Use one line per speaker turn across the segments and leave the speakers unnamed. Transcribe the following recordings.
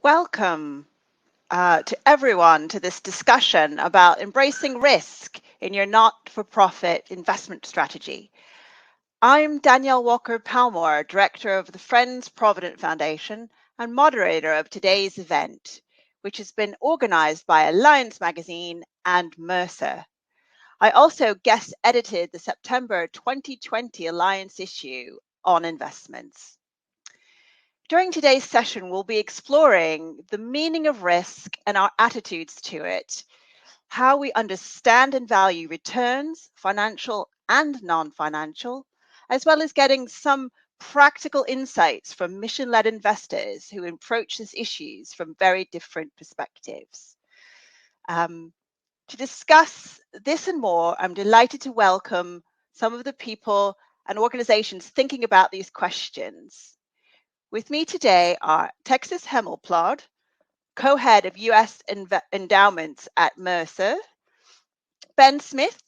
Welcome to everyone to this discussion about embracing risk in your not-for-profit investment strategy. I'm Danielle Walker-Palmour, Director of the Friends Provident Foundation and moderator of today's event, which has been organized by Alliance Magazine and Mercer. I also guest edited the September 2020 Alliance issue on investments. During today's session, we'll be exploring the meaning of risk and our attitudes to it, how we understand and value returns, financial and non-financial, as well as getting some practical insights from mission-led investors who approach these issues from very different perspectives. To discuss this and more, I'm delighted to welcome some of the people and organizations thinking about these questions. With me today are Texas Hemmaplardh, co-head of U.S. Endowments at Mercer, Ben Smith,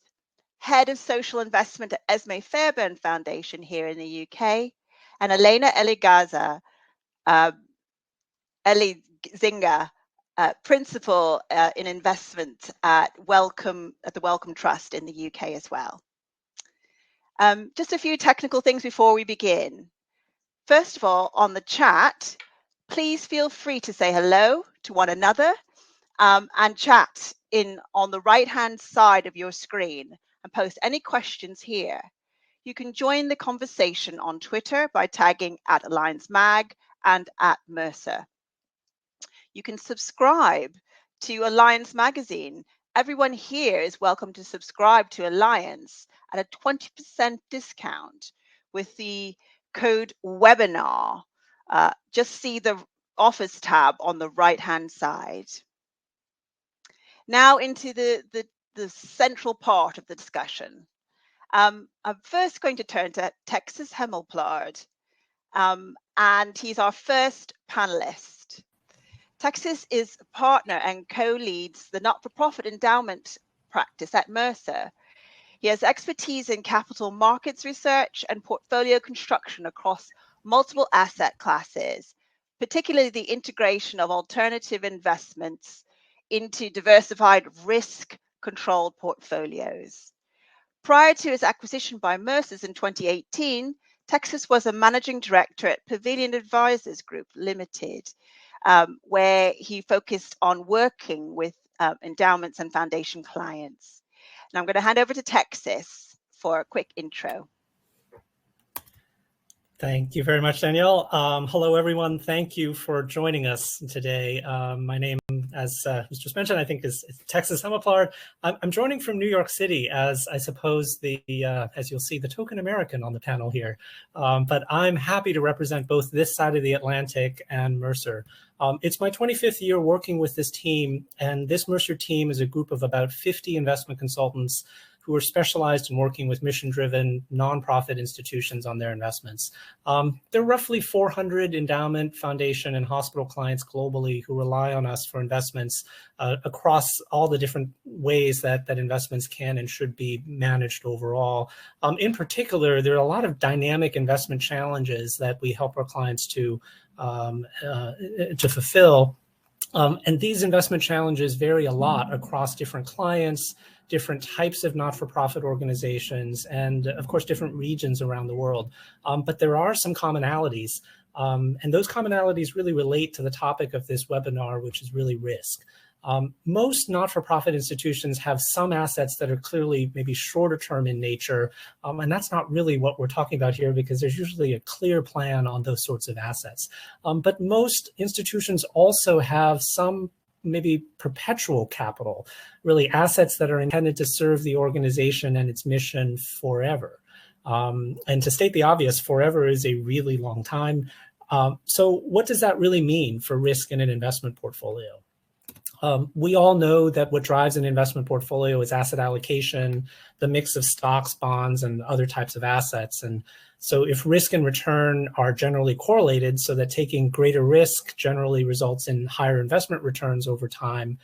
head of social investment at Esmée Fairbairn Foundation here in the UK, and Elaina Elzinga, principal in investment at Wellcome, at the Wellcome Trust in the UK as well. Just a few technical things before we begin. First of all, on the chat, please feel free to say hello to one another and chat on the right-hand side of your screen and post any questions here. You can join the conversation on Twitter by tagging at Alliance Mag and at Mercer. You can subscribe to Alliance Magazine. Everyone here is welcome to subscribe to Alliance at a 20% discount with the code webinar. Just see the offers tab on the right hand side. Now into the central part of the discussion. I'm first going to turn to Texas Hemmaplardh, and he's our first panelist. Texas is a partner and co-leads the not-for-profit endowment practice at Mercer. He has expertise in capital markets research and portfolio construction across multiple asset classes, particularly the integration of alternative investments into diversified risk-controlled portfolios. Prior to his acquisition by Mercer in 2018, Texas was a managing director at Provident Advisors Group Limited, where he focused on working with endowments and foundation clients. Now I'm going to hand over to Texas for a quick intro.
Thank you very much, Danielle. Hello, everyone. Thank you for joining us today. My name, as was just mentioned, I think is Texas Hemmaplardh. I'm joining from New York City as I suppose as you'll see, the token American on the panel here. But I'm happy to represent both this side of the Atlantic and Mercer. It's my 25th year working with this team, and this Mercer team is a group of about 50 investment consultants who are specialized in working with mission-driven nonprofit institutions on their investments. There are roughly 400 endowment, foundation, and hospital clients globally who rely on us for investments across all the different ways that investments can and should be managed overall. In particular, there are a lot of dynamic investment challenges that we help our clients to fulfill. And these investment challenges vary a lot across different clients, different types of not-for-profit organizations, and of course, different regions around the world. But there are some commonalities, and those commonalities really relate to the topic of this webinar, which is really risk. Most not-for-profit institutions have some assets that are clearly maybe shorter term in nature, and that's not really what we're talking about here because there's usually a clear plan on those sorts of assets. But most institutions also have some maybe perpetual capital, really assets that are intended to serve the organization and its mission forever. And to state the obvious, forever is a really long time. So what does that really mean for risk in an investment portfolio? We all know that what drives an investment portfolio is asset allocation, the mix of stocks, bonds, and other types of assets. And so if risk and return are generally correlated, so that taking greater risk generally results in higher investment returns over time,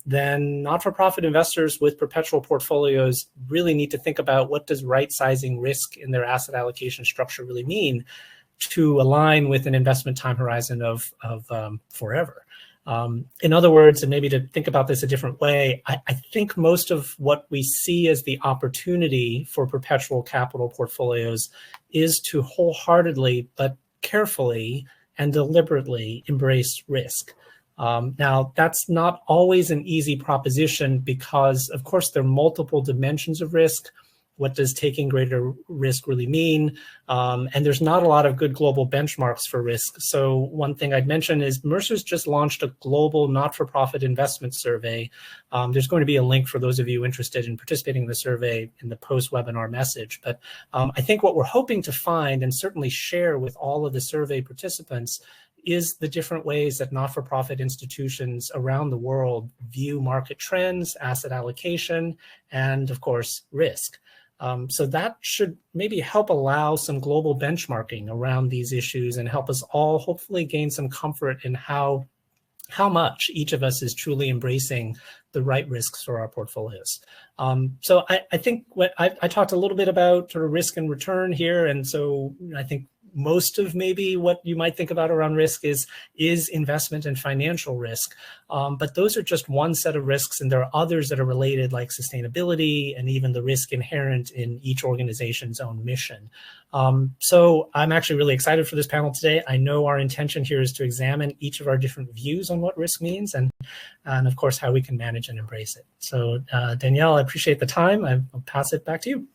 then not-for-profit investors with perpetual portfolios really need to think about what does right-sizing risk in their asset allocation structure really mean. to align with an investment time horizon of forever. In other words, and maybe to think about this a different way, I think most of what we see as the opportunity for perpetual capital portfolios is to wholeheartedly but carefully and deliberately embrace risk. Now, that's not always an easy proposition because, of course, there are multiple dimensions of risk. What does taking greater risk really mean? And there's not a lot of good global benchmarks for risk. So one thing I'd mention is Mercer's just launched a global not-for-profit investment survey. There's going to be a link for those of you interested in participating in the survey in the post-webinar message. But I think what we're hoping to find and certainly share with all of the survey participants is the different ways that not-for-profit institutions around the world view market trends, asset allocation, and of course, risk. So that should maybe help allow some global benchmarking around these issues and help us all hopefully gain some comfort in how much each of us is truly embracing the right risks for our portfolios. So I think what I talked a little bit about sort of risk and return here. And so I think most of maybe what you might think about around risk is investment and financial risk. But those are just one set of risks, and there are others that are related, like sustainability and even the risk inherent in each organization's own mission. So I'm actually really excited for this panel today. I know our intention here is to examine each of our different views on what risk means and of course, how we can manage and embrace it. So Danielle, I appreciate the time. I'll pass it back to you.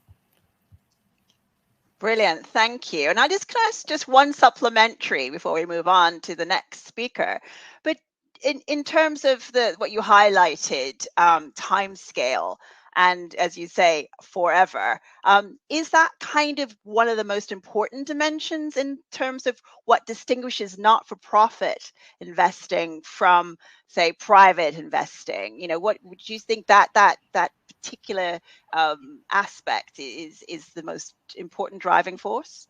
Brilliant, thank you. And I just ask just one supplementary before we move on to the next speaker. But in terms of what you highlighted, time scale, and as you say, forever, is that kind of one of the most important dimensions in terms of what distinguishes not-for-profit investing from, say, private investing? You know, what would you think that particular aspect is the most important driving force?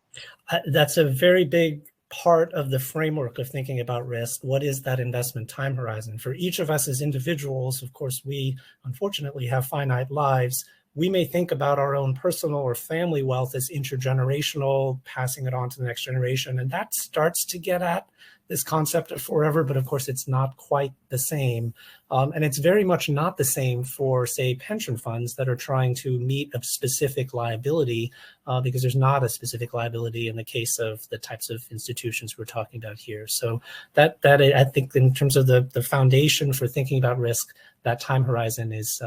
That's a very big part of the framework of thinking about risk. What is that investment time horizon? For each of us as individuals, of course, we unfortunately have finite lives. We may think about our own personal or family wealth as intergenerational, passing it on to the next generation. And that starts to get at this concept of forever, but of course it's not quite the same. And it's very much not the same for, say, pension funds that are trying to meet a specific liability, because there's not a specific liability in the case of the types of institutions we're talking about here. So that I think in terms of the foundation for thinking about risk, that time horizon is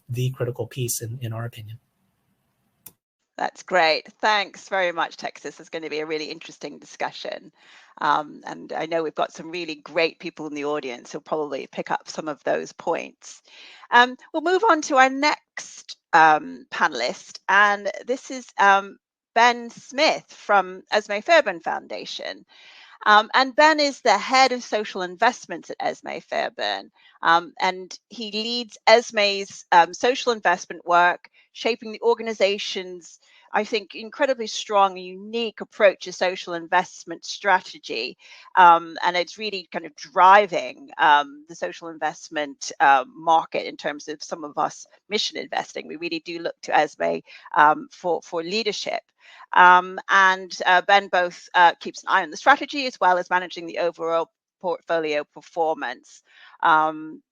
the critical piece in our opinion.
That's great. Thanks very much, Texas. It's going to be a really interesting discussion. And I know we've got some really great people in the audience who'll probably pick up some of those points. We'll move on to our next panelist, and this is Ben Smith from Esmée Fairbairn Foundation. And Ben is the head of social investments at Esmée Fairbairn, and he leads Esmée's social investment work, shaping the organization's, I think, incredibly strong, unique approach to social investment strategy. And it's really kind of driving the social investment market in terms of some of us mission investing. We really do look to Esmée for leadership. And Ben both keeps an eye on the strategy as well as managing the overall portfolio performance,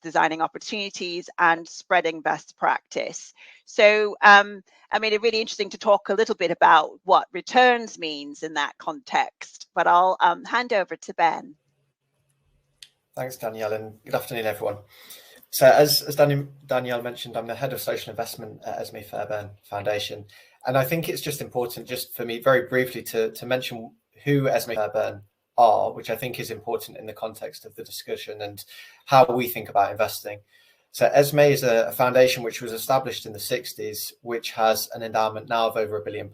designing opportunities and spreading best practice. So, I mean, it's really interesting to talk a little bit about what returns means in that context, but I'll hand over to Ben.
Thanks, Danielle, and good afternoon, everyone. So as Danielle mentioned, I'm the head of social investment at Esmée Fairbairn Foundation. And I think it's just important just for me very briefly to mention who Esmée Fairbairn are, which I think is important in the context of the discussion and how we think about investing. So Esmée is a foundation which was established in the 60s, which has an endowment now of over £1 billion.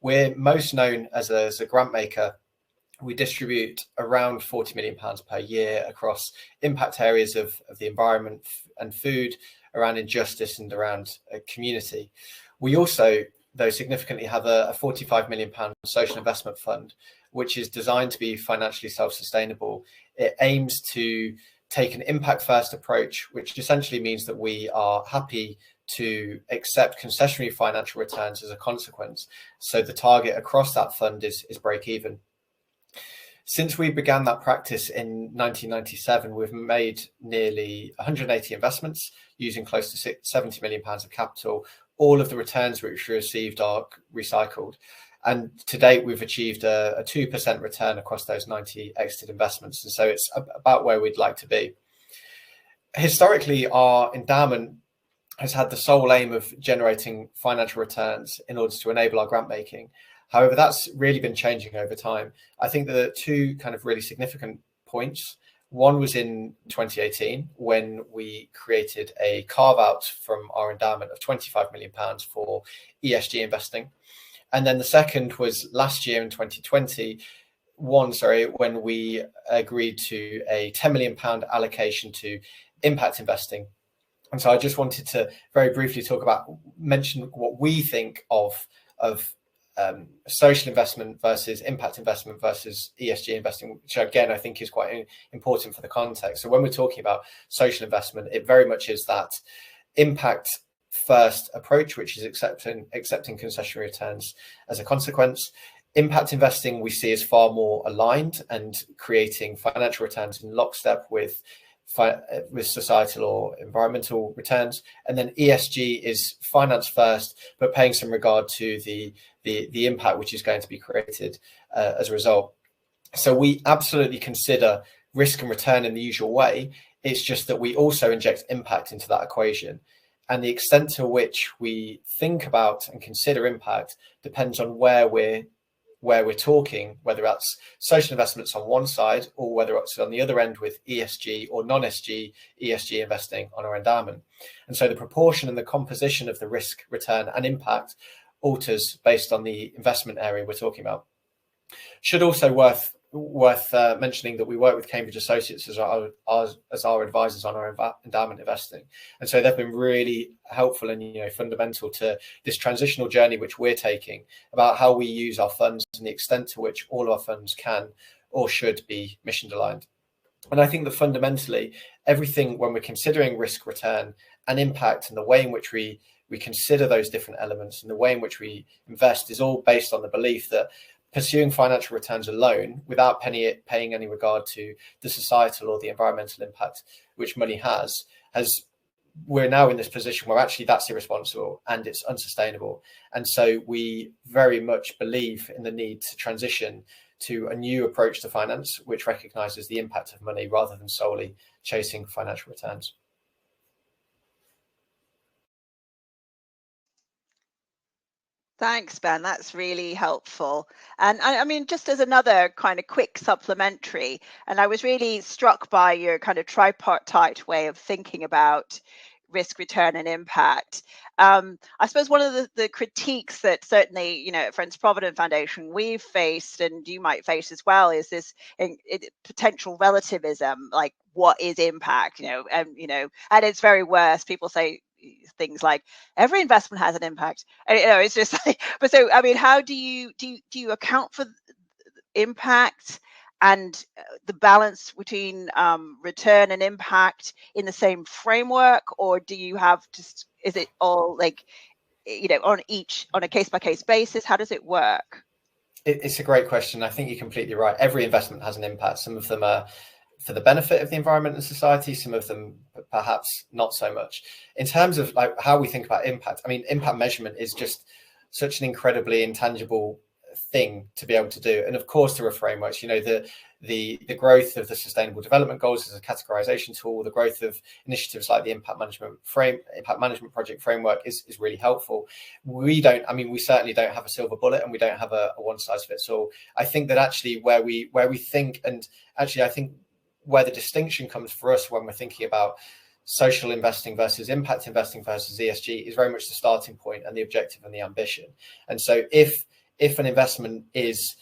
We're most known as a grant maker. We distribute around £40 million per year across impact areas of the environment and food, around injustice and around community. We also, though, significantly have a £45 million social investment fund, which is designed to be financially self-sustainable. It aims to take an impact-first approach, which essentially means that we are happy to accept concessionary financial returns as a consequence. So the target across that fund is break even. Since we began that practice in 1997, we've made nearly 180 investments using close to £70 million of capital. All of the returns which we received are recycled. And to date, we've achieved a 2% return across those 90 exited investments. And so it's about where we'd like to be. Historically, our endowment has had the sole aim of generating financial returns in order to enable our grant making. However, that's really been changing over time. I think there are two kind of really significant points. One was in 2018 when we created a carve out from our endowment of £25 million for ESG investing. And then the second was last year in 2021, when we agreed to a £10 million allocation to impact investing. And so I just wanted to very briefly mention what we think of social investment versus impact investment versus ESG investing, which again, I think is quite important for the context. So when we're talking about social investment, it very much is that impact first approach, which is accepting concessionary returns as a consequence. Impact investing we see as far more aligned and creating financial returns in lockstep with societal or environmental returns. And then ESG is finance first, but paying some regard to the impact which is going to be created as a result. So we absolutely consider risk and return in the usual way. It's just that we also inject impact into that equation. And the extent to which we think about and consider impact depends on where we're talking, whether that's social investments on one side or whether it's on the other end with ESG or non-ESG ESG investing on our endowment. And so the proportion and the composition of the risk, return and impact alters based on the investment area we're talking about. Should also worth mentioning that we work with Cambridge Associates as our advisors on our endowment investing, and so they've been really helpful and fundamental to this transitional journey which we're taking about how we use our funds and the extent to which all of our funds can or should be mission aligned. And I think that fundamentally everything when we're considering risk, return and impact and the way in which we consider those different elements and the way in which we invest is all based on the belief that pursuing financial returns alone without paying any regard to the societal or the environmental impact which money has, we're now in this position where actually that's irresponsible and it's unsustainable. And so we very much believe in the need to transition to a new approach to finance, which recognizes the impact of money rather than solely chasing financial returns.
Thanks, Ben. That's really helpful. And I mean, just as another kind of quick supplementary, and I was really struck by your kind of tripartite way of thinking about risk, return and impact. I suppose one of the critiques that certainly, at Friends Provident Foundation we've faced, and you might face as well, is this potential relativism, like what is impact, and at its very worst, people say things like every investment has an impact. And, it's just like, but so I mean, how do you account for impact and the balance between return and impact in the same framework, or do you have is it all like on a case-by-case basis? How does it work?
It's a great question. I think you're completely right. Every investment has an impact. Some of them are for the benefit of the environment and society, some of them perhaps not so much. In terms of like how we think about impact, I mean, impact measurement is just such an incredibly intangible thing to be able to do. And of course there are frameworks, the growth of the Sustainable Development Goals as a categorization tool, the growth of initiatives like the impact management project framework is really helpful. We certainly don't have a silver bullet and we don't have a one size fits all. I think that actually where we think, and actually I think where the distinction comes for us when we're thinking about social investing versus impact investing versus ESG is very much the starting point and the objective and the ambition. And so if an investment is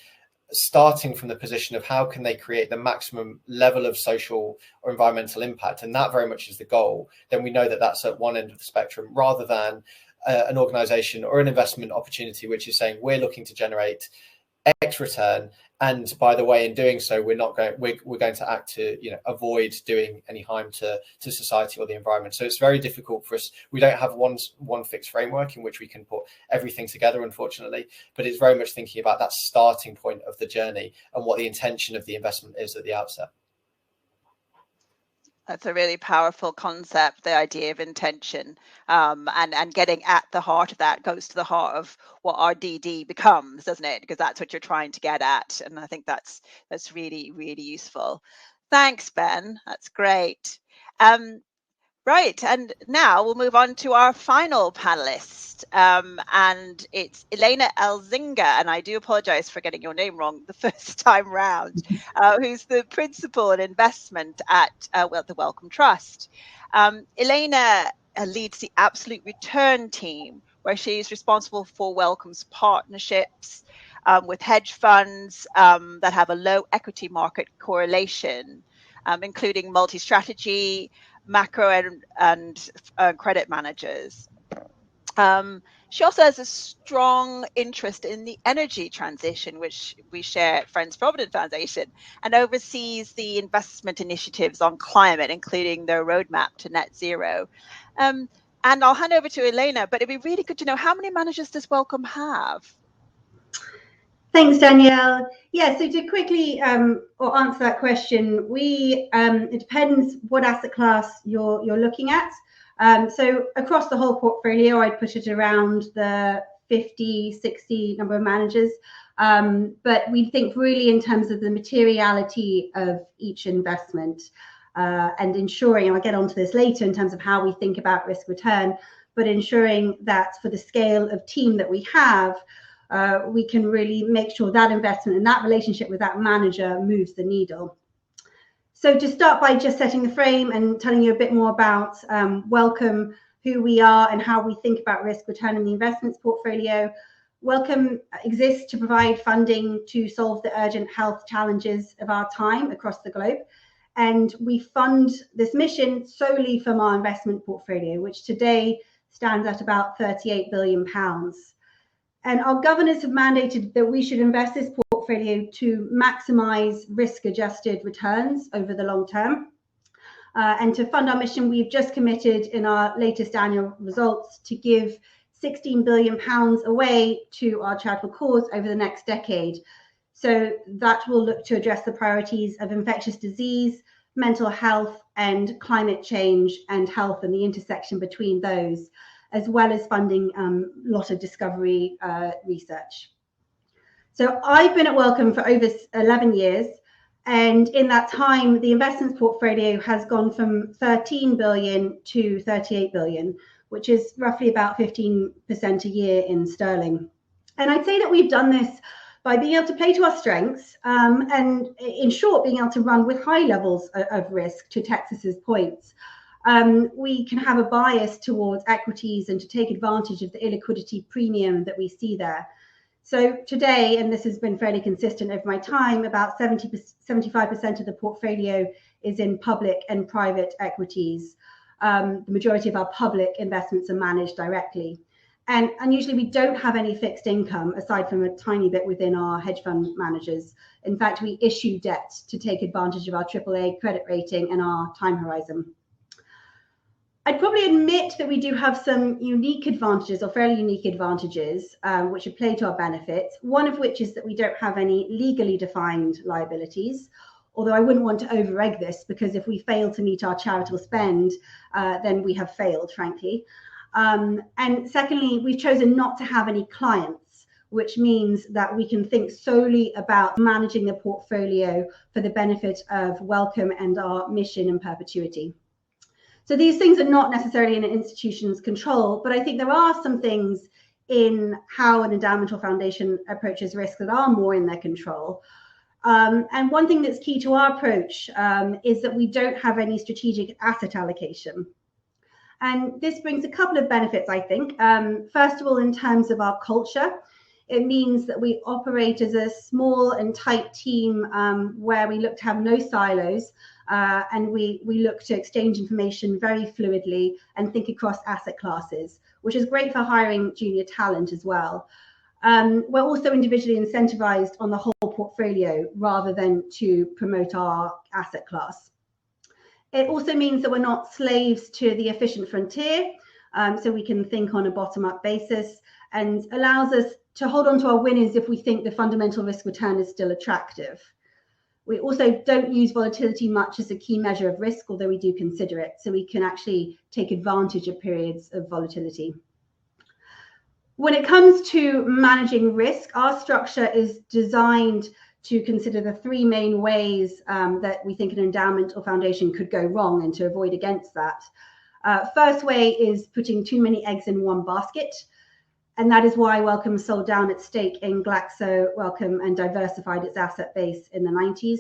starting from the position of how can they create the maximum level of social or environmental impact, and that very much is the goal, then we know that that's at one end of the spectrum, rather than an organization or an investment opportunity which is saying we're looking to generate X return And by the way, in doing so, we're going to act to avoid doing any harm to society or the environment. So it's very difficult for us. We don't have one fixed framework in which we can put everything together, unfortunately. But it's very much thinking about that starting point of the journey and what the intention of the investment is at the outset.
That's a really powerful concept, the idea of intention, and getting at the heart of that goes to the heart of what our DD becomes, doesn't it? Because that's what you're trying to get at. And I think that's really, really useful. Thanks, Ben. That's great. Right, and now we'll move on to our final panelist, and it's Elaina Elzinga, and I do apologise for getting your name wrong the first time round, who's the Principal in Investment at the Wellcome Trust. Elaina leads the Absolute Return team, where she's responsible for Wellcome's partnerships with hedge funds that have a low equity market correlation, including multi-strategy, macro and credit managers. She also has a strong interest in the energy transition, which we share at Friends Provident Foundation, and oversees the investment initiatives on climate, including their roadmap to net zero. And I'll hand over to Elaina, but it'd be really good to know, how many managers does Wellcome have?
Thanks, Danielle. Yeah, so to quickly or answer that question, it depends what asset class you're looking at. So across the whole portfolio, I'd put it around the 50, 60 number of managers. But we think really in terms of the materiality of each investment and ensuring, and I'll get onto this later in terms of how we think about risk return, but ensuring that for the scale of team that we have, we can really make sure that investment and that relationship with that manager moves the needle. So to start by just setting the frame and telling you a bit more about Wellcome, who we are and how we think about risk return in the investments portfolio. Wellcome exists to provide funding to solve the urgent health challenges of our time across the globe. And we fund this mission solely from our investment portfolio, which today stands at about £38 billion. And our governors have mandated that we should invest this portfolio to maximize risk-adjusted returns over the long term. And to fund our mission, we've just committed in our latest annual results to give £16 billion away to our charitable cause over the next decade. So that will look to address the priorities of infectious disease, mental health, and climate change and health, and the intersection between those, as well as funding a lot of discovery research. So I've been at Wellcome for over 11 years. And in that time, the investments portfolio has gone from 13 billion to 38 billion, which is roughly about 15% a year in sterling. And I'd say that we've done this by being able to play to our strengths and, in short, being able to run with high levels of risk, to Texas's points. We can have a bias towards equities and to take advantage of the illiquidity premium that we see there. So today, and this has been fairly consistent over my time, about 75% of the portfolio is in public and private equities. The majority of our public investments are managed directly. And unusually, we don't have any fixed income aside from a tiny bit within our hedge fund managers. In fact, we issue debt to take advantage of our AAA credit rating and our time horizon. I'd probably admit that we do have some unique advantages, or fairly unique advantages, which are play to our benefit. One of which is that we don't have any legally defined liabilities, although I wouldn't want to over-egg this, because if we fail to meet our charitable spend, then we have failed, frankly. And secondly, we've chosen not to have any clients, which means that we can think solely about managing the portfolio for the benefit of Wellcome and our mission in perpetuity. So these things are not necessarily in an institution's control, but I think there are some things in how an endowment or foundation approaches risk that are more in their control. And one thing that's key to our approach is that we don't have any strategic asset allocation. And this brings a couple of benefits, I think. First of all, in terms of our culture, it means that we operate as a small and tight team where we look to have no silos, and we look to exchange information very fluidly and think across asset classes, which is great for hiring junior talent as well. We're also individually incentivized on the whole portfolio rather than to promote our asset class. It also means that we're not slaves to the efficient frontier, so we can think on a bottom-up basis, and allows us to hold on to our winners if we think the fundamental risk return is still attractive. We also don't use volatility much as a key measure of risk, although we do consider it, so we can actually take advantage of periods of volatility. When it comes to managing risk, our structure is designed to consider the three main ways that we think an endowment or foundation could go wrong and to avoid against that. First way is putting too many eggs in one basket. And that is why Wellcome sold down its stake in Glaxo Wellcome and diversified its asset base in the 90s.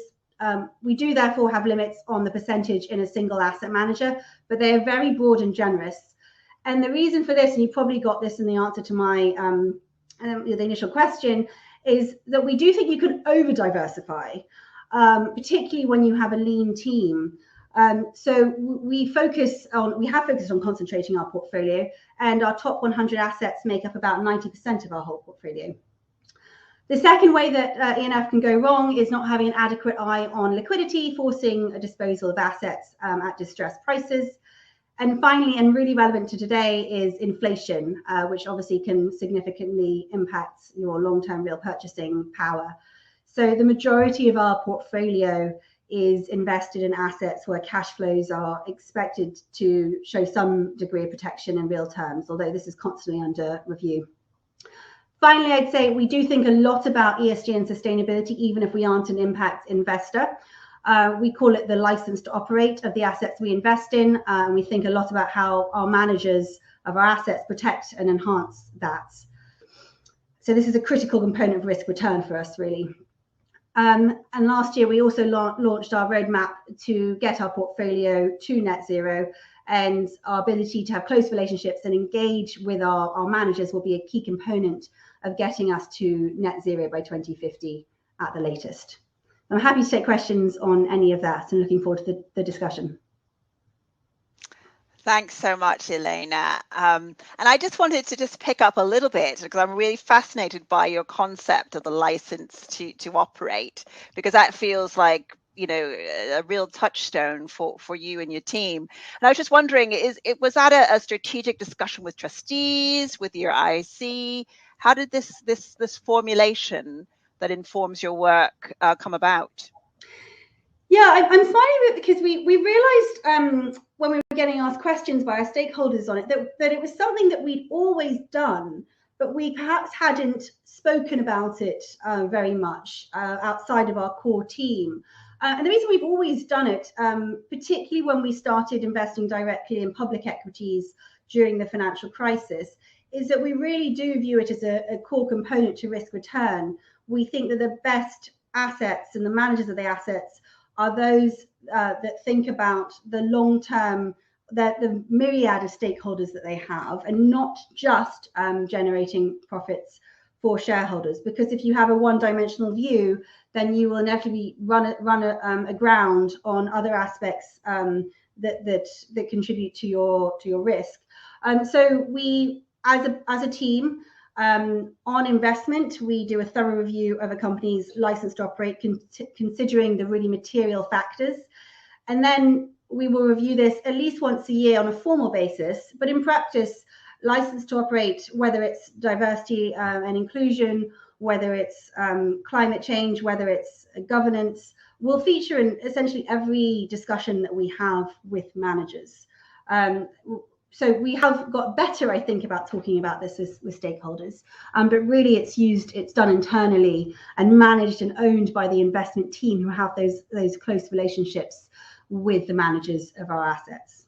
We do therefore have limits on the percentage in a single asset manager, but they are very broad and generous. And the reason for this, and you probably got this in the answer to my the initial question, is that we do think you could over diversify, particularly when you have a lean team. So we have focused on concentrating our portfolio, and our top 100 assets make up about 90% of our whole portfolio. The second way that ENF can go wrong is not having an adequate eye on liquidity, forcing a disposal of assets at distressed prices. And finally, and really relevant to today, is inflation, which obviously can significantly impact your long-term real purchasing power. So the majority of our portfolio is invested in assets where cash flows are expected to show some degree of protection in real terms, although this is constantly under review. Finally, I'd say we do think a lot about ESG and sustainability, even if we aren't an impact investor. We call it the license to operate of the assets we invest in. And we think a lot about how our managers of our assets protect and enhance that. So this is a critical component of risk return for us, really. And last year, we also launched our roadmap to get our portfolio to net zero, and our ability to have close relationships and engage with our managers will be a key component of getting us to net zero by 2050 at the latest. I'm happy to take questions on any of that and looking forward to the discussion.
Thanks so much, Elaina. And I just wanted to just pick up a little bit, because I'm really fascinated by your concept of the license to operate, because that feels like, you know, a real touchstone for you and your team. And I was just wondering, was that a strategic discussion with trustees, with your IC? How did this formulation that informs your work come about?
Yeah, I'm finding it because we realised when we were getting asked questions by our stakeholders on it that it was something that we'd always done, but we perhaps hadn't spoken about it very much outside of our core team. And the reason we've always done it, particularly when we started investing directly in public equities during the financial crisis, is that we really do view it as a core component to risk return. We think that the best assets and the managers of the assets are those that think about the long-term, the myriad of stakeholders that they have, and not just generating profits for shareholders. Because if you have a one-dimensional view, then you will inevitably run aground on other aspects that contribute to your risk. So we, as a team, on investment, we do a thorough review of a company's license to operate, considering the really material factors. And then we will review this at least once a year on a formal basis. But in practice, license to operate, whether it's diversity and inclusion, whether it's climate change, whether it's governance, will feature in essentially every discussion that we have with managers. So we have got better, I think, about talking about this with stakeholders, but really it's done internally and managed and owned by the investment team who have those close relationships with the managers of our assets.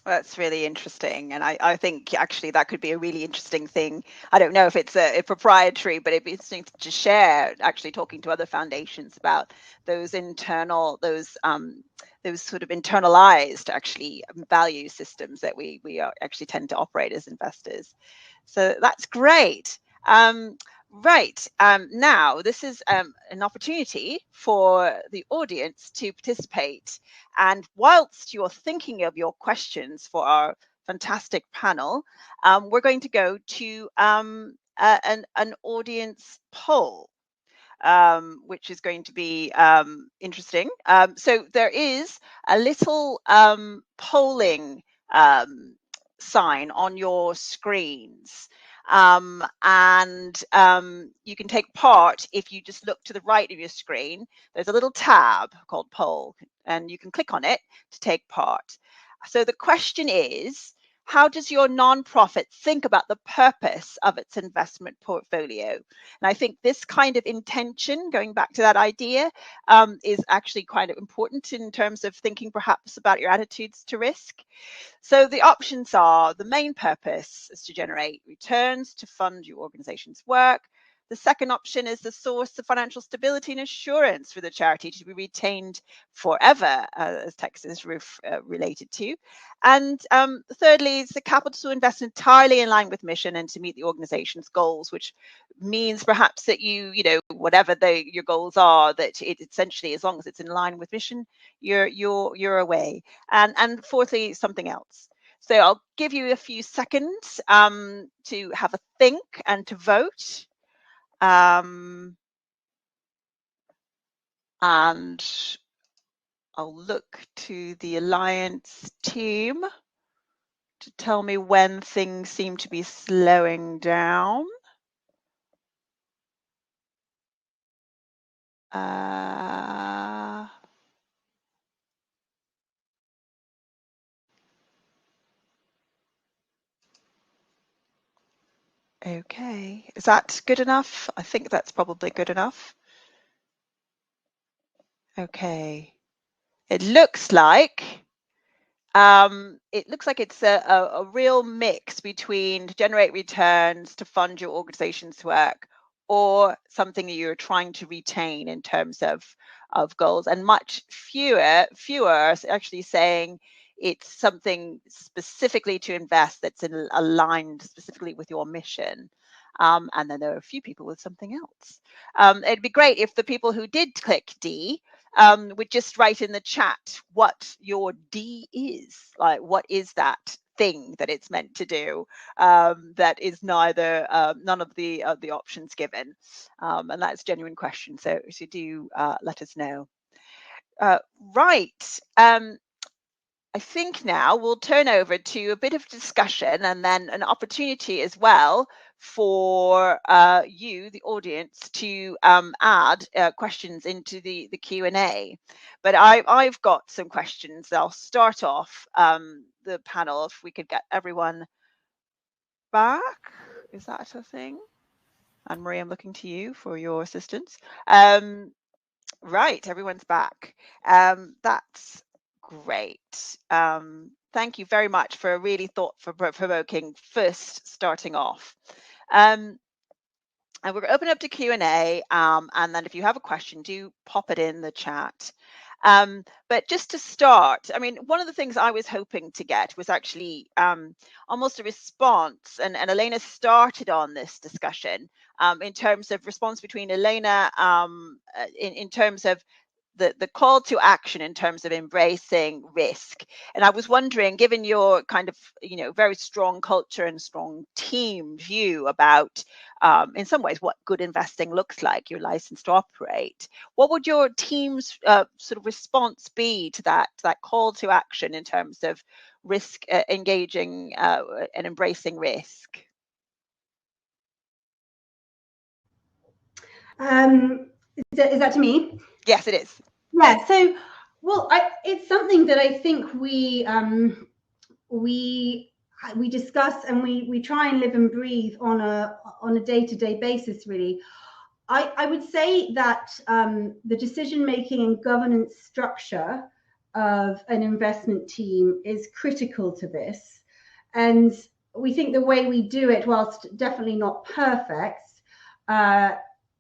That's really interesting, and I think actually that could be a really interesting thing. I don't know if it's a proprietary, but it'd be interesting to share, actually talking to other foundations about those internal, those sort of internalized actually value systems that we actually tend to operate as investors. So that's great. Right, now this is an opportunity for the audience to participate, and whilst you're thinking of your questions for our fantastic panel, we're going to go to an audience poll, which is going to be interesting. So there is a little polling sign on your screens. And you can take part if you just look to the right of your screen. There's a little tab called poll, and you can click on it to take part. So the question is, how does your nonprofit think about the purpose of its investment portfolio? And I think this kind of intention, going back to that idea, is actually quite important in terms of thinking perhaps about your attitudes to risk. So the options are: the main purpose is to generate returns to fund your organization's work. The second option is the source of financial stability and assurance for the charity to be retained forever, as text is related to. And thirdly, it's the capital to invest entirely in line with mission and to meet the organization's goals, which means perhaps that you know, whatever your goals are, that it essentially, as long as it's in line with mission, you're away. And fourthly, something else. So I'll give you a few seconds to have a think and to vote. And I'll look to the Alliance team to tell me when things seem to be slowing down. Okay, is that good enough? I think that's probably good enough. Okay, it looks like it's a real mix between to generate returns to fund your organization's work, or something that you're trying to retain in terms of goals, and much fewer are actually saying it's something specifically to invest that's aligned specifically with your mission. And then there are a few people with something else. It'd be great if the people who did click D would just write in the chat what your D is. Like, what is that thing that it's meant to do that is neither none of the options given, and that's a genuine question. So do let us know. Right. I think now we'll turn over to a bit of discussion and then an opportunity as well for you, the audience, to add questions into the Q&A. But I've got some questions. I'll start off the panel, if we could get everyone back. Is that a thing? Anne-Marie, I'm looking to you for your assistance. Right, everyone's back. That's great. Thank you very much for a really thought-provoking first starting off. And we're going to open up to Q&A, and then if you have a question, do pop it in the chat. But just to start, I mean, one of the things I was hoping to get was actually almost a response, and Elaina started on this discussion in terms of response between Elaina in terms of the call to action in terms of embracing risk. And I was wondering, given your kind of, very strong culture and strong team view about, in some ways, what good investing looks like, your license to operate, what would your team's sort of response be to that call to action in terms of risk, engaging and embracing risk?
Is that to me?
Yes, it is.
Yeah. So, well, it's something that I think we discuss and we try and live and breathe on a day-to-day basis. Really, I would say that the decision-making and governance structure of an investment team is critical to this, and we think the way we do it, whilst definitely not perfect,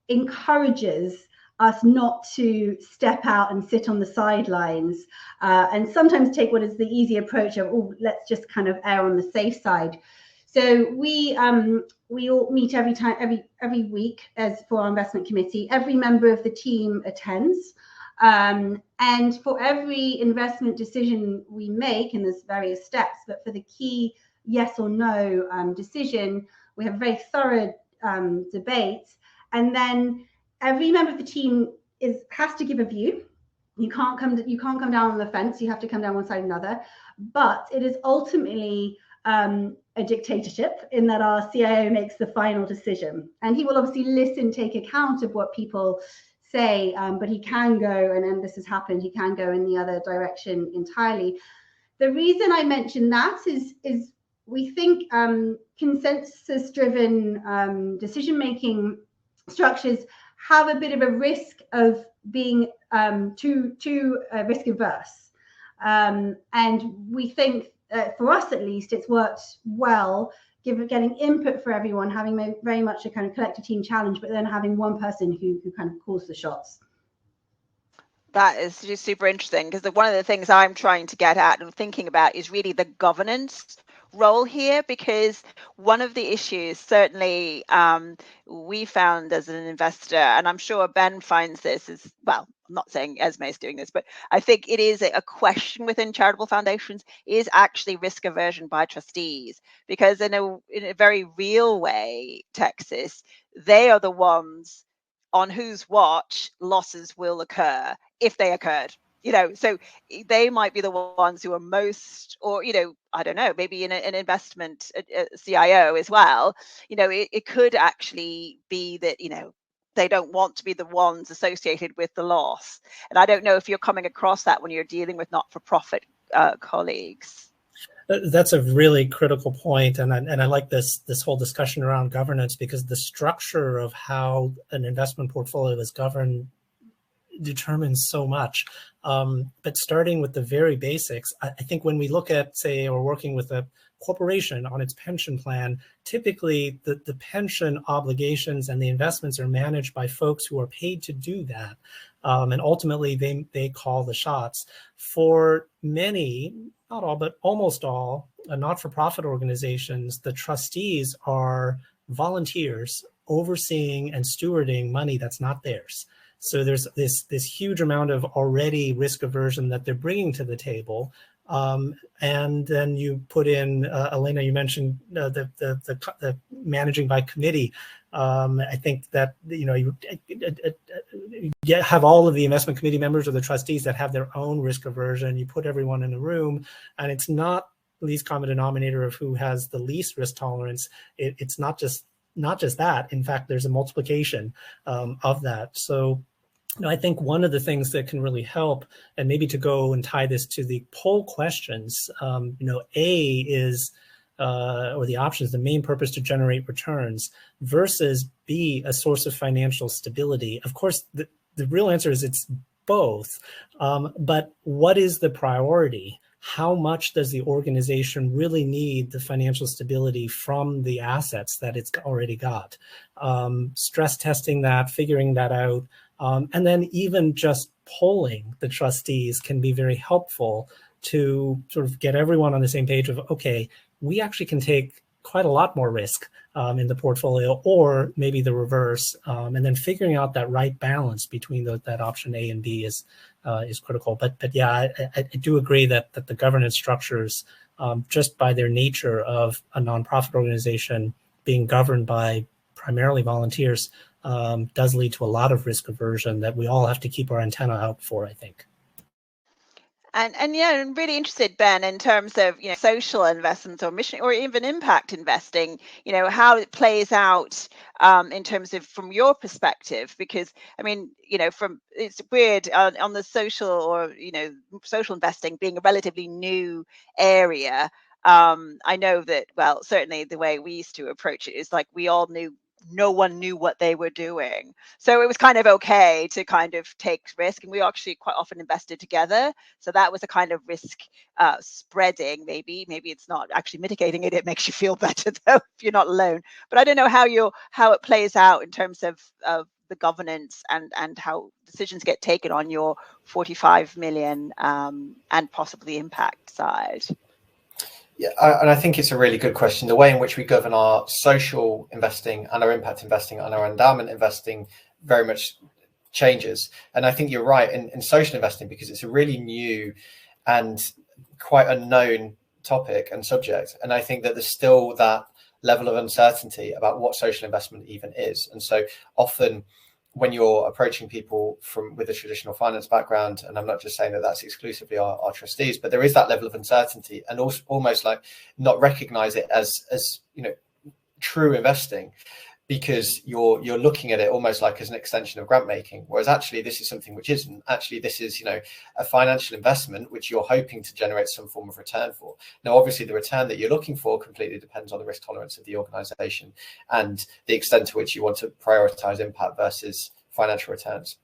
encourages us not to step out and sit on the sidelines and sometimes take what is the easy approach of, oh, let's just kind of err on the safe side. So we all meet every week as for our investment committee. Every member of the team attends, and for every investment decision we make, and there's various steps, but for the key yes or no decision, we have a very thorough debate, and then every member of the team has to give a view. You can't come down on the fence. You have to come down one side or another. But it is ultimately a dictatorship in that our CIO makes the final decision, and he will obviously take account of what people say, but he can go, and this has happened, he can go in the other direction entirely. The reason I mention that is we think consensus-driven decision-making structures have a bit of a risk of being too risk averse, and we think, for us at least, it's worked well, getting input for everyone, having very much a kind of collective team challenge, but then having one person who kind of calls the shots.
That is just super interesting, because one of the things I'm trying to get at and thinking about is really the governance role here, because one of the issues certainly we found as an investor, and I'm sure Ben finds this as well, I'm not saying Esmée is doing this, but I think it is a question within charitable foundations, is actually risk aversion by trustees, because in a very real way, Texas, they are the ones on whose watch losses will occur, if they occurred, so they might be the ones who are most, or I don't know, maybe in an investment CIO as well, it could actually be that they don't want to be the ones associated with the loss. And I don't know if you're coming across that when you're dealing with not-for-profit colleagues.
That's a really critical point, and I like this whole discussion around governance, because the structure of how an investment portfolio is governed determines so much. But starting with the very basics, I think when we look at, say, or working with a corporation on its pension plan, typically the pension obligations and the investments are managed by folks who are paid to do that. And ultimately, they call the shots. For many, not all, but almost all not-for-profit organizations, the trustees are volunteers overseeing and stewarding money that's not theirs. So there's this huge amount of already risk aversion that they're bringing to the table. And then you put in, Elaina, you mentioned the managing by committee. I think that, you have all of the investment committee members or the trustees that have their own risk aversion. You put everyone in a room, and it's not least common denominator of who has the least risk tolerance. It's not just that. In fact, there's a multiplication of that. So I think one of the things that can really help, and maybe to go and tie this to the poll questions, A is, or the options, the main purpose to generate returns, versus B, a source of financial stability. Of course, the real answer is it's both, but what is the priority? How much does the organization really need the financial stability from the assets that it's already got? Stress testing that, figuring that out, and then even just polling the trustees can be very helpful to sort of get everyone on the same page of, okay, we actually can take quite a lot more risk in the portfolio, or maybe the reverse, and then figuring out that right balance between that option A and B is critical. But yeah, I do agree that the governance structures, just by their nature of a nonprofit organization being governed by primarily volunteers, does lead to a lot of risk aversion that we all have to keep our antenna out for, I think.
And yeah, I'm really interested, Ben, in terms of social investments or mission or even impact investing, how it plays out in terms of from your perspective, because I mean, it's weird on the social or social investing being a relatively new area. I know that, well, certainly the way we used to approach it is like we all knew. No one knew what they were doing. So it was kind of okay to kind of take risk. And we actually quite often invested together. So that was a kind of risk spreading, maybe it's not actually mitigating it. It makes you feel better though, if you're not alone. But I don't know how it plays out in terms of the governance and how decisions get taken on your 45 million and possibly impact side.
Yeah, and I think it's a really good question. The way in which we govern our social investing and our impact investing and our endowment investing very much changes. And I think you're right in social investing, because it's a really new and quite unknown topic and subject. And I think that there's still that level of uncertainty about what social investment even is. And so often when you're approaching people with a traditional finance background, and I'm not just saying that that's exclusively our trustees, but there is that level of uncertainty, and also almost like not recognize it as true investing, because you're looking at it almost like as an extension of grant making, whereas actually this is something which isn't. Actually, this is a financial investment which you're hoping to generate some form of return for. Now, obviously, the return that you're looking for completely depends on the risk tolerance of the organisation and the extent to which you want to prioritise impact versus financial returns.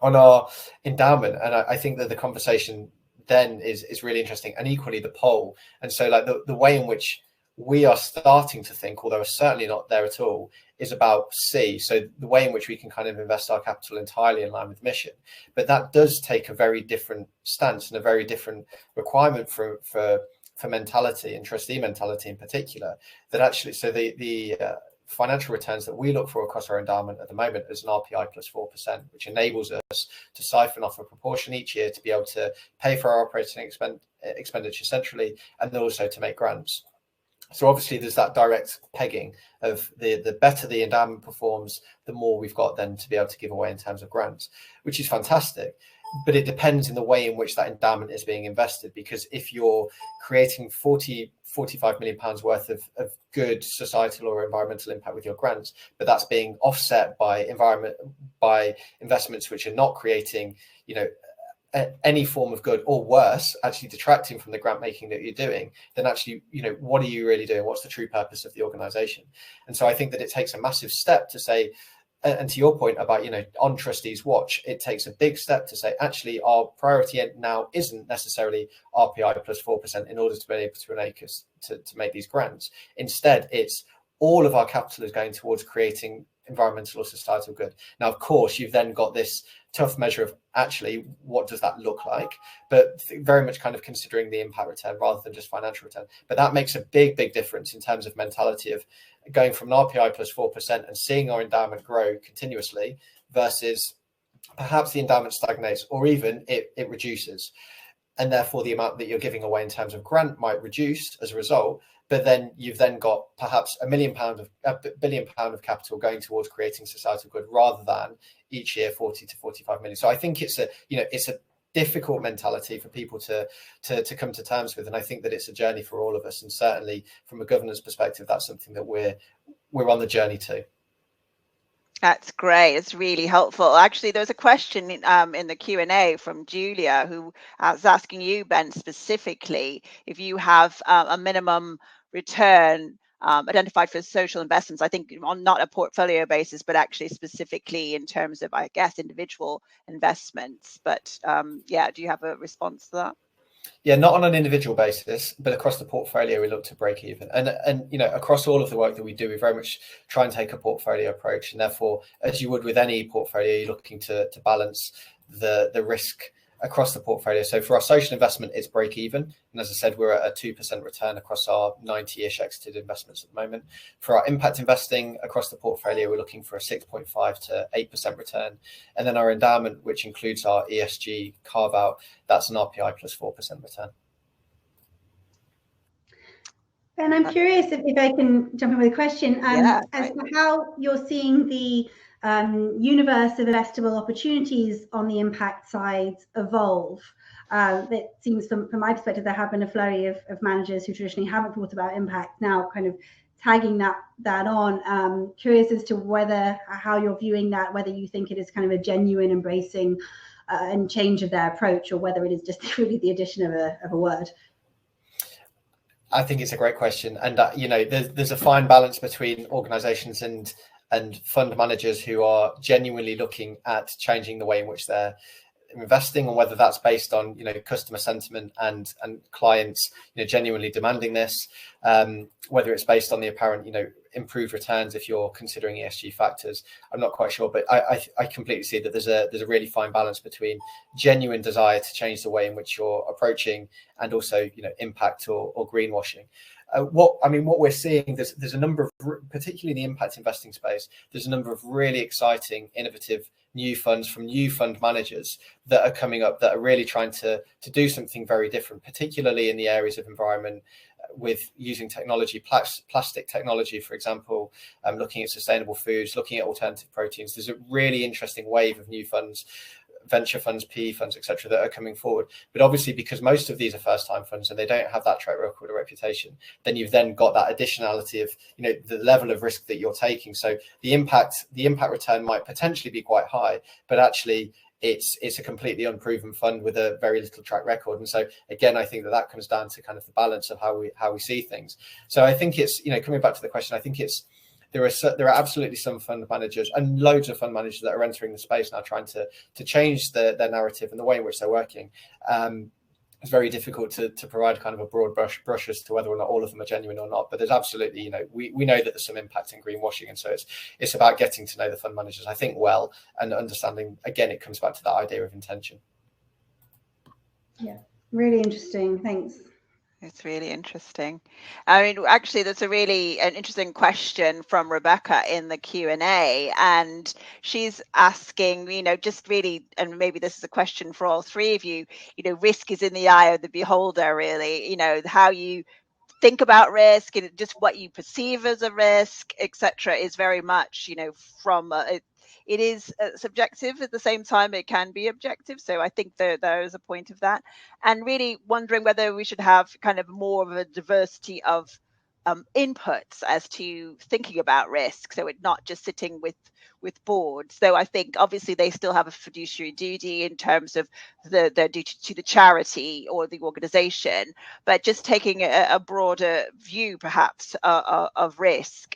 On our endowment, and I think that the conversation then is really interesting, and equally the poll. And so like the way in which we are starting to think, although we're certainly not there at all, is about C. So the way in which we can kind of invest our capital entirely in line with mission. But that does take a very different stance and a very different requirement for mentality, and trustee mentality in particular, that actually, so the financial returns that we look for across our endowment at the moment is an RPI plus 4%, which enables us to siphon off a proportion each year to be able to pay for our operating expenditure centrally, and then also to make grants. So obviously there's that direct pegging of the better the endowment performs, the more we've got then to be able to give away in terms of grants, which is fantastic. But it depends in the way in which that endowment is being invested, because if you're creating 45 million pounds worth of good societal or environmental impact with your grants, but that's being offset by investments which are not creating, any form of good, or worse, actually detracting from the grant making that you're doing, then actually, what are you really doing? What's the true purpose of the organization? And so I think that it takes a massive step to say, and to your point about, on Trustees Watch, it takes a big step to say, actually, our priority now isn't necessarily RPI plus 4% in order to be able to enable us to make these grants. Instead, it's all of our capital is going towards creating environmental or societal good. Now, of course, you've then got this tough measure of actually what does that look like, but very much kind of considering the impact return rather than just financial return. But that makes a big difference in terms of mentality of going from an RPI plus 4% and seeing our endowment grow continuously versus perhaps the endowment stagnates, or even it reduces, and therefore the amount that you're giving away in terms of grant might reduce as a result. But then you've then got perhaps £1 billion of capital going towards creating societal good, rather than each year 40 to 45 million. So I think it's a difficult mentality for people to come to terms with, and I think that it's a journey for all of us. And certainly from a governance perspective, that's something that we're on the journey to.
That's great. It's really helpful. Actually, there's a question in the Q&A from Julia, who was asking you, Ben, specifically, if you have a minimum return identified for social investments, I think on not a portfolio basis, but actually specifically in terms of, I guess, individual investments. But do you have a response to that?
Yeah, not on an individual basis, but across the portfolio, we look to break even. And across all of the work that we do, we very much try and take a portfolio approach. And therefore, as you would with any portfolio, you're looking to balance the risk across the portfolio. So for our social investment, it's break even. And as I said, we're at a 2% return across our 90-ish exited investments at the moment. For our impact investing across the portfolio, we're looking for a 6.5 to 8% return. And then our endowment, which includes our ESG carve out, that's an RPI plus 4% return.
And I'm curious if I can jump in with a question as to how you're seeing the universe of investable opportunities on the impact side evolve. It seems from my perspective, there have been a flurry of managers who traditionally haven't thought about impact now kind of tagging that on. Curious as to how you're viewing that, whether you think it is kind of a genuine embracing and change of their approach, or whether it is just really the addition of a word.
I think it's a great question. And, there's a fine balance between organizations and fund managers who are genuinely looking at changing the way in which they're investing, and whether that's based on customer sentiment and clients genuinely demanding this, whether it's based on the apparent improved returns if you're considering ESG factors. I'm not quite sure, but I completely see that there's a really fine balance between genuine desire to change the way in which you're approaching and also impact or greenwashing. What we're seeing, there's a number of, particularly in the impact investing space, there's a number of really exciting, innovative new funds from new fund managers that are coming up that are really trying to do something very different, particularly in the areas of environment, with using technology, plastic technology, for example, looking at sustainable foods, looking at alternative proteins. There's a really interesting wave of new funds, venture funds, PE funds, etc., that are coming forward. But obviously, because most of these are first-time funds and they don't have that track record or reputation, then you've then got that additionality of, you know, the level of risk that you're taking. So the impact return might potentially be quite high, but actually it's a completely unproven fund with a very little track record. And so again, I think that comes down to kind of the balance of how we see things. So I think it's, you know, coming back to the question, I think it's, there are absolutely some fund managers and loads of fund managers that are entering the space now, trying to change their narrative and the way in which they're working. It's very difficult to provide kind of a broad brush as to whether or not all of them are genuine or not. But there's absolutely, you know, we know that there's some impact in greenwashing, and so it's about getting to know the fund managers, I think, well, and understanding. Again, it comes back to that idea of intention.
Yeah, really interesting. Thanks.
It's really interesting. I mean, actually, that's an interesting question from Rebecca in the Q&A, and she's asking, you know, just really, and maybe this is a question for all three of you, you know, risk is in the eye of the beholder, really, you know, how you think about risk and just what you perceive as a risk, etc., is very much, you know, from it is subjective. At the same time, it can be objective. So I think there is a point of that, and really wondering whether we should have kind of more of a diversity of inputs as to thinking about risk. So it's not just sitting with boards, though I think obviously they still have a fiduciary duty in terms of their duty to the charity or the organization, but just taking a broader view perhaps of risk.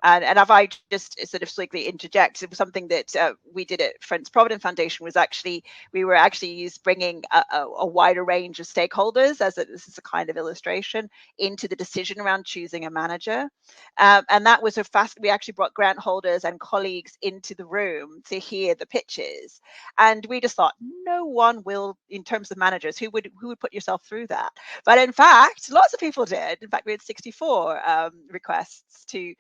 And if I just sort of slightly interject, it was something that we did at Friends Provident Foundation was actually, we were actually bringing a wider range of stakeholders, this is a kind of illustration, into the decision around choosing a manager. And that was we actually brought grant holders and colleagues into the room to hear the pitches. And we just thought, no one will, in terms of managers, who would put yourself through that? But in fact, lots of people did. In fact, we had 64 requests to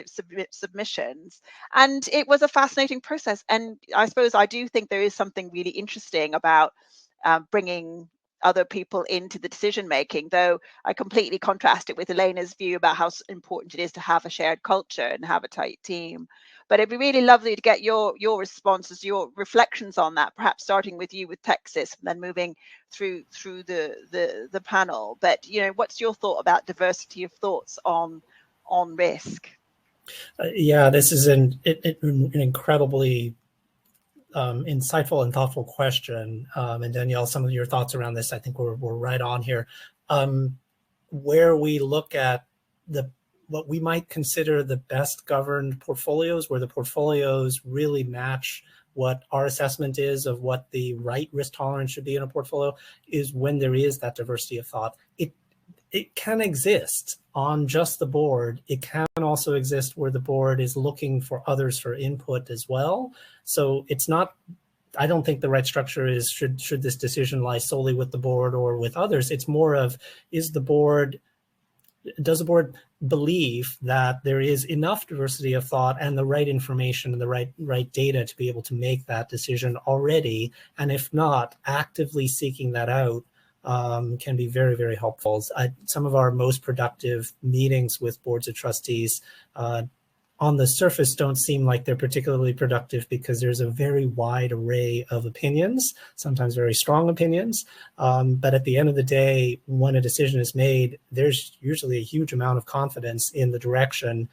submit submissions, and it was a fascinating process. And I suppose I do think there is something really interesting about bringing other people into the decision making, though I completely contrast it with Elaina's view about how important it is to have a shared culture and have a tight team. But it'd be really lovely to get your responses, your reflections on that, perhaps starting with you with Texas and then moving through the panel. But, you know, what's your thought about diversity of thoughts on risk?
Yeah, this is an incredibly insightful and thoughtful question. And Danielle, some of your thoughts around this, I think we're right on here. Where we look at what we might consider the best governed portfolios, where the portfolios really match what our assessment is of what the right risk tolerance should be in a portfolio, is when there is that diversity of thought. It can exist on just the board. It can also exist where the board is looking for others for input as well. So it's not, I don't think the right structure is should this decision lie solely with the board or with others. It's more of, does the board believe that there is enough diversity of thought and the right information and the right data to be able to make that decision already? And if not, actively seeking that out can be very, very helpful. Some of our most productive meetings with boards of trustees on the surface don't seem like they're particularly productive because there's a very wide array of opinions, sometimes very strong opinions. But at the end of the day, when a decision is made, there's usually a huge amount of confidence in the direction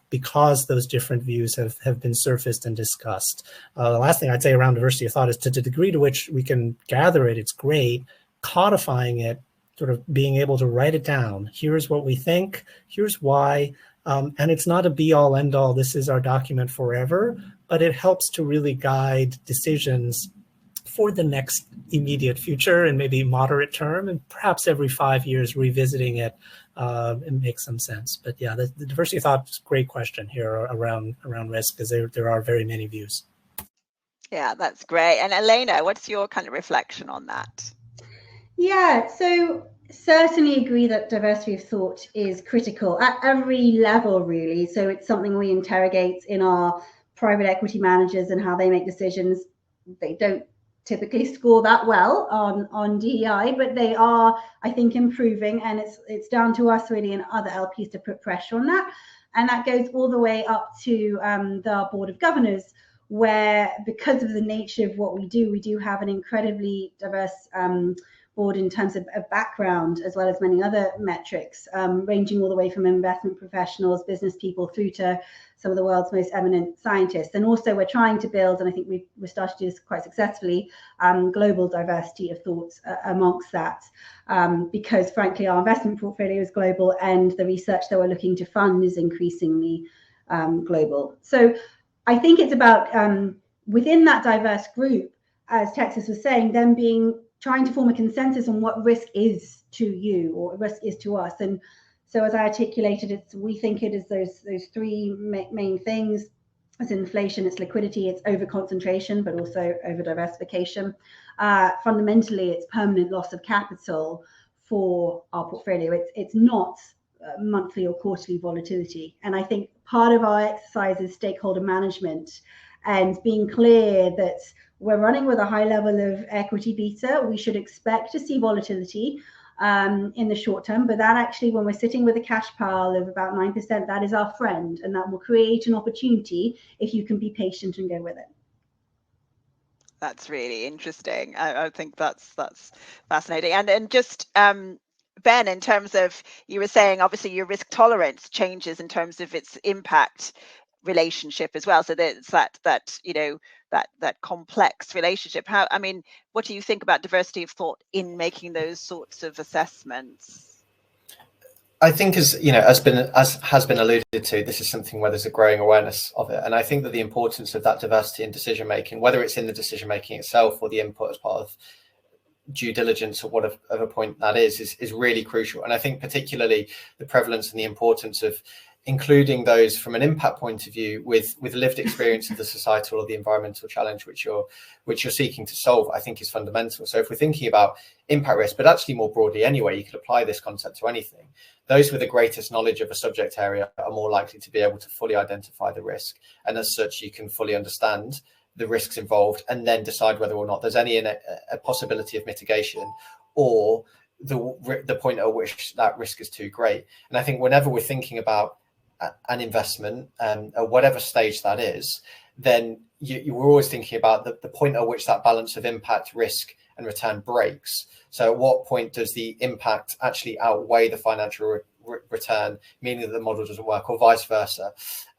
because those different views have been surfaced and discussed. The last thing I'd say around diversity of thought is, to the degree to which we can gather it, it's great. Codifying it, sort of being able to write it down. Here's what we think, here's why. And it's not a be-all, end-all, this is our document forever, but it helps to really guide decisions for the next immediate future and maybe moderate term, and perhaps every 5 years revisiting it and makes some sense. But yeah, the diversity of thought is a great question here around risk, because there are very many views.
Yeah, that's great. And Elaina, what's your kind of reflection on that?
Yeah, so certainly agree that diversity of thought is critical at every level, really. So it's something we interrogate in our private equity managers and how they make decisions, they don't typically score that well on DEI, but they are, I think, improving, and it's down to us really and other LPs to put pressure on that. And that goes all the way up to the board of governors, where because of the nature of what we do have an incredibly diverse board in terms of background, as well as many other metrics, ranging all the way from investment professionals, business people, through to some of the world's most eminent scientists. And also we're trying to build, and I think we're starting to do this quite successfully, global diversity of thoughts amongst that, because frankly our investment portfolio is global and the research that we're looking to fund is increasingly global. So I think it's about within that diverse group, as Texas was saying, them trying to form a consensus on what risk is to you or risk is to us. And so as I articulated, we think it is those three main things. It's inflation, it's liquidity, it's over concentration, but also over diversification. Fundamentally, it's permanent loss of capital for our portfolio. It's not monthly or quarterly volatility. And I think part of our exercise is stakeholder management and being clear that we're running with a high level of equity beta. We should expect to see volatility in the short term, but that actually, when we're sitting with a cash pile of about 9%, that is our friend, and that will create an opportunity if you can be patient and go with it.
That's really interesting. I think that's fascinating. And just Ben, in terms of, you were saying obviously your risk tolerance changes in terms of its impact relationship as well. So there's that complex relationship. What do you think about diversity of thought in making those sorts of assessments?
I think, as has been alluded to, this is something where there's a growing awareness of it, and I think that the importance of that diversity in decision making, whether it's in the decision making itself or the input as part of due diligence or whatever point that is really crucial. And I think particularly the prevalence and the importance of including those from an impact point of view with lived experience of the societal or the environmental challenge which you're seeking to solve, I think is fundamental. So if we're thinking about impact risk, but actually more broadly anyway, you could apply this concept to anything. Those with the greatest knowledge of a subject area are more likely to be able to fully identify the risk, and as such you can fully understand the risks involved and then decide whether or not there's any a possibility of mitigation or the point at which that risk is too great. And I think whenever we're thinking about an investment at whatever stage that is, then you were always thinking about the point at which that balance of impact, risk and return breaks. So at what point does the impact actually outweigh the financial return, meaning that the model doesn't work, or vice versa?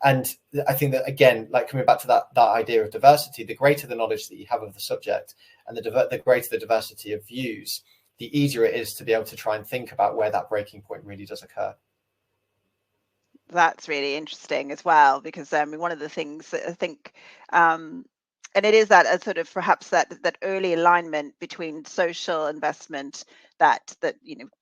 And I think that, again, like coming back to that idea of diversity, the greater the knowledge that you have of the subject and the greater the diversity of views, the easier it is to be able to try and think about where that breaking point really does occur.
That's really interesting as well, because one of the things that I think, and it is that sort of perhaps that early alignment between social investment, that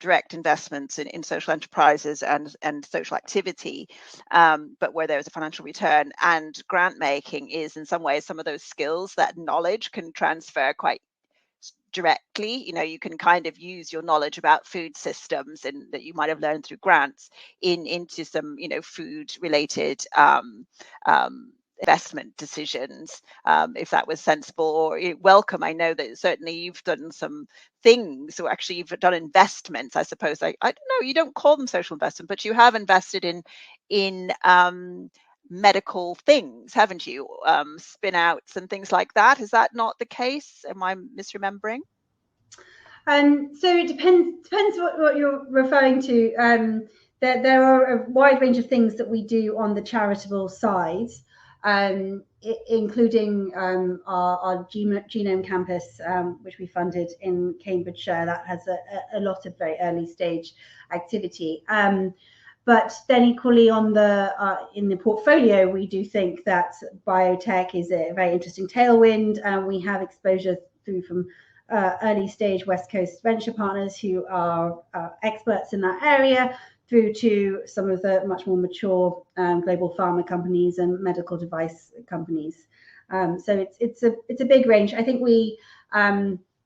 direct investments in social enterprises and social activity, but where there's a financial return, and grant making is in some ways some of those skills that knowledge can transfer quite directly. You can kind of use your knowledge about food systems and that you might have learned through grants into some food related investment decisions, if that was sensible. Or Wellcome, I know that certainly you've done some things, or actually you've done investments, I suppose. I don't know, you don't call them social investment, but you have invested in medical things, haven't you? Spin outs and things like that. Is that not the case? Am I misremembering?
So it depends what you're referring to. There are a wide range of things that we do on the charitable side, including our genome campus, which we funded in Cambridgeshire. That has a lot of very early stage activity. But then equally in the portfolio, we do think that biotech is a very interesting tailwind. We have exposure through from early stage West Coast venture partners who are experts in that area, through to some of the much more mature global pharma companies and medical device companies. So it's a big range. I think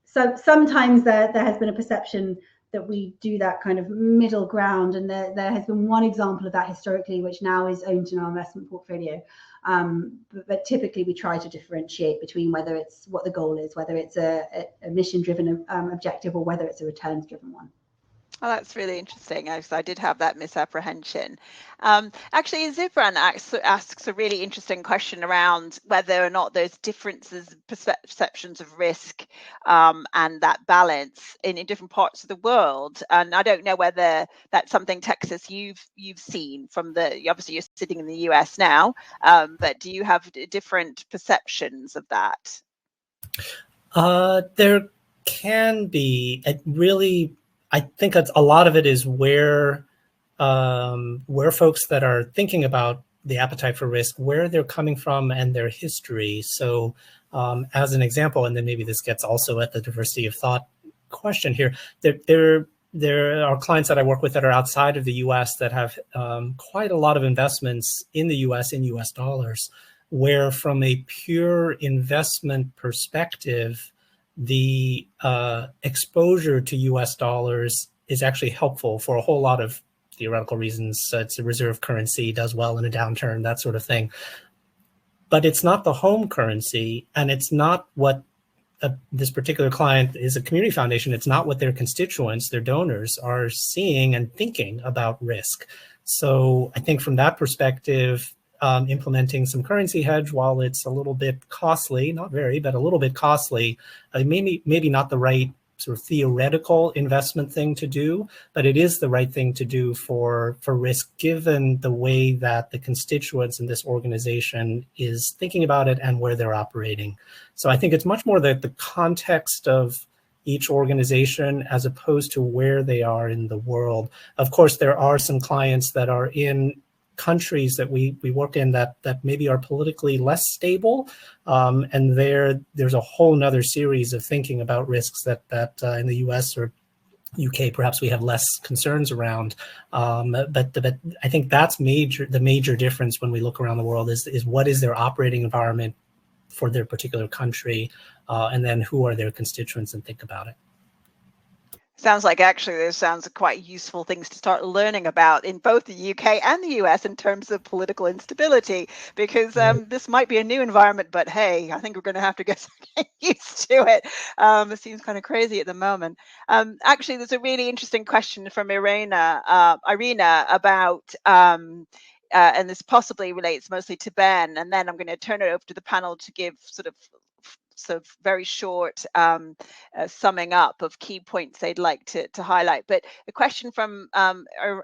so sometimes there has been a perception that we do that kind of middle ground, and there has been one example of that historically, which now is owned in our investment portfolio. But typically we try to differentiate between whether it's what the goal is, whether it's a mission-driven objective or whether it's a returns-driven one.
Oh, that's really interesting. I did have that misapprehension. Actually, Zubran asks a really interesting question around whether or not there's differences, perceptions of risk and that balance in different parts of the world. And I don't know whether that's something, Texas, you've seen from obviously you're sitting in the US now, but do you have different perceptions of that?
There can be. It really, I think a lot of it is where folks that are thinking about the appetite for risk, where they're coming from and their history. So as an example, and then maybe this gets also at the diversity of thought question here, there are clients that I work with that are outside of the US that have quite a lot of investments in the US in US dollars, where from a pure investment perspective, the exposure to US dollars is actually helpful for a whole lot of theoretical reasons. It's a reserve currency, does well in a downturn, that sort of thing. But it's not the home currency, and it's not what this particular client is a community foundation. It's not what their constituents, their donors, are seeing and thinking about risk. So I think from that perspective, implementing some currency hedge, while it's a little bit costly, not very, but a little bit costly, maybe not the right sort of theoretical investment thing to do, but it is the right thing to do for risk, given the way that the constituents in this organization is thinking about it and where they're operating. So I think it's much more the context of each organization as opposed to where they are in the world. Of course, there are some clients that are in countries that we work in that maybe are politically less stable, and there's a whole nother series of thinking about risks that in the US or UK perhaps we have less concerns around. But I think that's the major difference when we look around the world is what is their operating environment for their particular country, and then who are their constituents, and think about it.
Sounds like actually those sounds quite useful things to start learning about in both the UK and the US in terms of political instability, because this might be a new environment, but hey, I think we're going to have to get used to it. It seems kind of crazy at the moment. Actually, there's a really interesting question from Irina about, and this possibly relates mostly to Ben, and then I'm going to turn it over to the panel to give sort of very short summing up of key points they'd like to highlight. But the question from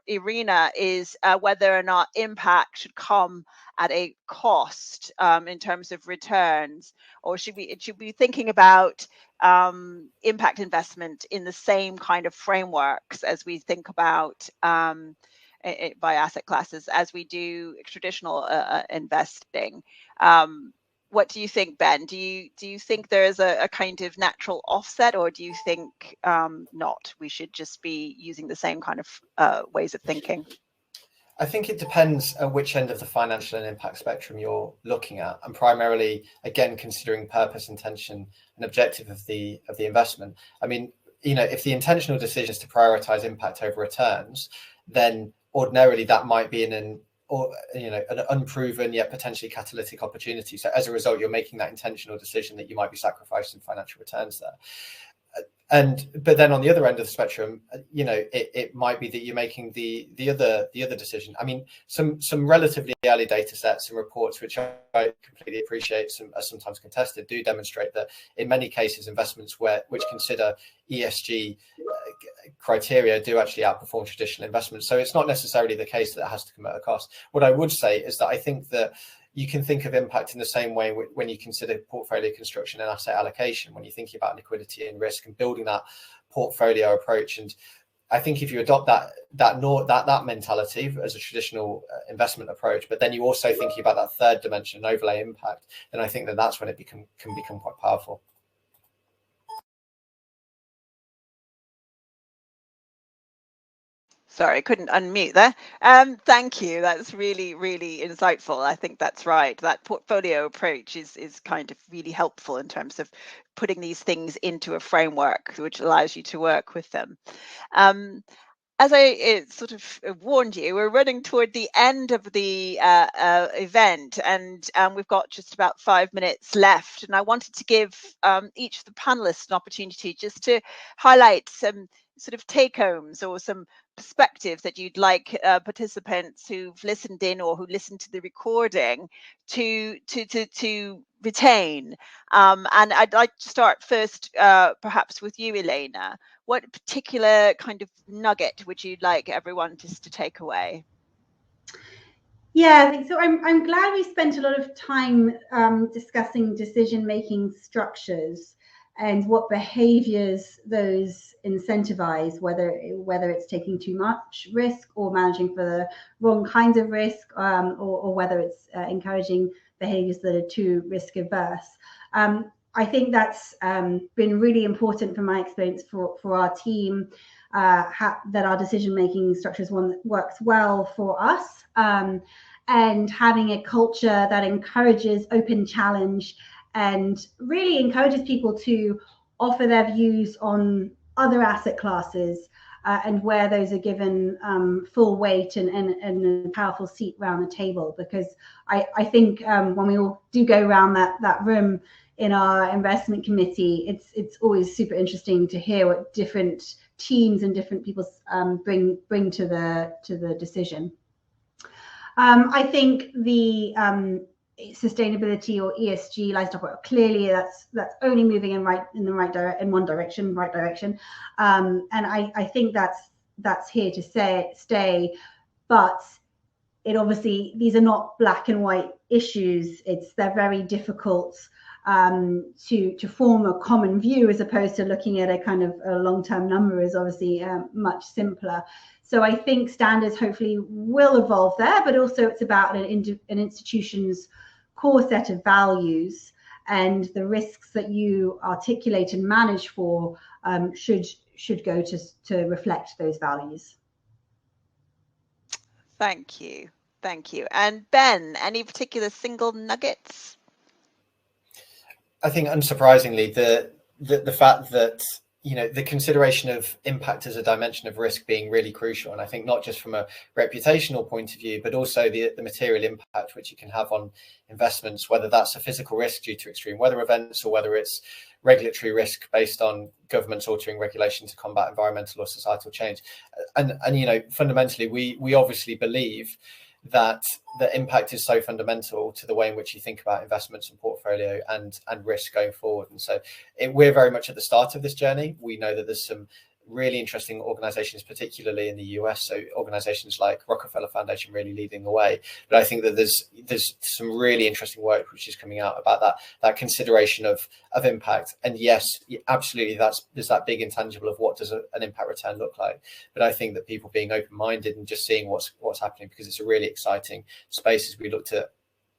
Irina is whether or not impact should come at a cost in terms of returns, or should we be thinking about impact investment in the same kind of frameworks as we think about by asset classes as we do traditional investing. What do you think, Ben? Do you think there is a kind of natural offset, or do you think not? We should just be using the same kind of ways of thinking?
I think it depends at which end of the financial and impact spectrum you're looking at, and primarily, again, considering purpose, intention, and objective of the investment. I mean, if the intentional decision is to prioritize impact over returns, then ordinarily that might be an unproven yet potentially catalytic opportunity. So as a result, you're making that intentional decision that you might be sacrificing financial returns there. But then on the other end of the spectrum, it might be that you're making the other decision. I mean, some relatively early data sets and reports, which I completely appreciate, are sometimes contested, do demonstrate that in many cases, investments which consider ESG criteria do actually outperform traditional investments. So it's not necessarily the case that it has to come at a cost. What I would say is that I think that you can think of impact in the same way when you consider portfolio construction and asset allocation, when you're thinking about liquidity and risk and building that portfolio approach. And I think if you adopt that mentality as a traditional investment approach, but then you also thinking about that third dimension, overlay impact, then I think that's when it can become quite powerful.
Sorry, I couldn't unmute there. Thank you. That's really, really insightful. I think that's right. That portfolio approach is kind of really helpful in terms of putting these things into a framework which allows you to work with them. as I sort of warned you, we're running toward the end of the event, and we've got just about 5 minutes left. And I wanted to give each of the panelists an opportunity just to highlight some sort of take-homes or some perspectives that you'd like participants who've listened in or who listened to the recording to retain. And I'd like to start first, perhaps with you, Elaina. What particular kind of nugget would you like everyone just to take away?
Yeah, I think so. I'm glad we spent a lot of time discussing decision-making structures and what behaviors those incentivize, whether it's taking too much risk or managing for the wrong kinds of risk, or whether it's encouraging behaviors that are too risk averse. I think that's been really important from my experience for our team, that our decision-making structure is one that works well for us, and having a culture that encourages open challenge and really encourages people to offer their views on other asset classes, and where those are given full weight and a powerful seat around the table. Because I think when we all do go around that room in our investment committee, it's always super interesting to hear what different teams and different people bring to the decision. I think the sustainability or ESG lifestyle, clearly that's only moving in one direction. And I think that's here to stay. But it obviously, these are not black and white issues. They're very difficult to form a common view, as opposed to looking at a kind of a long-term number is obviously much simpler. So I think standards hopefully will evolve there, but also it's about an institution's core set of values, and the risks that you articulate and manage for should go to reflect those values.
Thank you. And Ben, any particular single nuggets?
I think, unsurprisingly, the fact that, you know, the consideration of impact as a dimension of risk being really crucial. And I think not just from a reputational point of view, but also the material impact which it can have on investments, whether that's a physical risk due to extreme weather events, or whether it's regulatory risk based on governments altering regulation to combat environmental or societal change. And you know, fundamentally, we obviously believe that the impact is so fundamental to the way in which you think about investments and portfolio and risk going forward. And so we're very much at the start of this journey. We know that there's some really interesting organizations, particularly in the US. So organizations like Rockefeller Foundation really leading the way. But I think that there's some really interesting work which is coming out about that consideration of impact. And yes, absolutely, there's that big intangible of what does an impact return look like. But I think that people being open-minded and just seeing what's happening, because it's a really exciting space as we look to